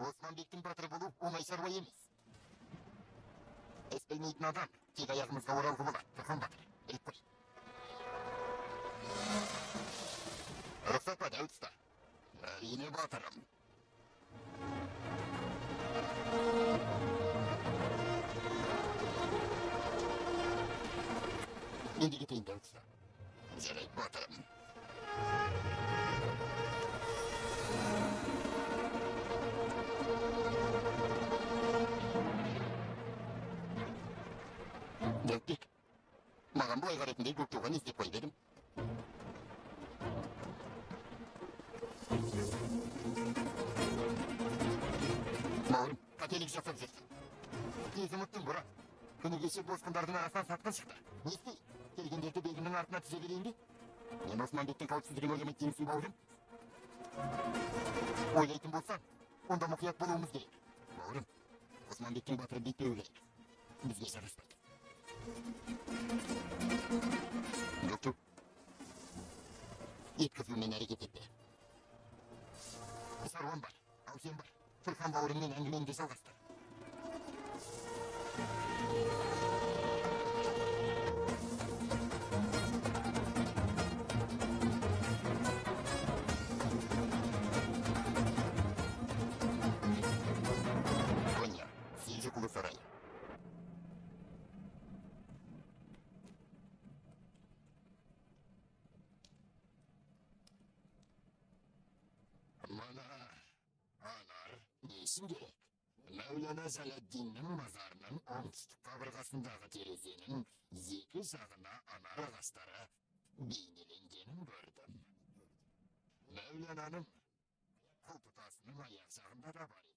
Osmanbek'tin batırı bulup oңай шаруа емес. Эс білмейтін адам тек аяғымызға оралғы болады. Тұрған батыр, біліп қой. Рұқсат па дәу тұста? Әрине батырым. Мен де кетейін дәу тұста. Жарайды батырым. Дәуітбек, маған бұлай қарайтындай көктуға не істеп қойып едім? Бауырым, қателік жасап жүрсің. Тез ұмыттың бұра. Күні кеше босқындардың арасынан сатқын шықты. Не істей? Келгендерді белгінің артына түзе берейін бе? Мен Османбектің қауіпсіздігін ойламайды деймісің, бауырым? Ойлайтын болсаң, онда мұқият болуымыз керек. Бауырым, Османбектің батыры бетпеуі керек. Бізге жараспайды. Доктор, ет қызумен әрекет етпе. Шаруам бар, ал сен бар. Тұрхан бауырыңмен әңгімеңді жалғастыр. Коня, Сижу Кулы сарай. Mana, anar, ne işin gerek? Mevlana Jaladdin'in mazarının oңтүстік қабырғасындағы терезенің екі жағына anar ағаштары бейнеленгенін көрдім. Mevlana'nın қолтұтасының аяқ жағында да бар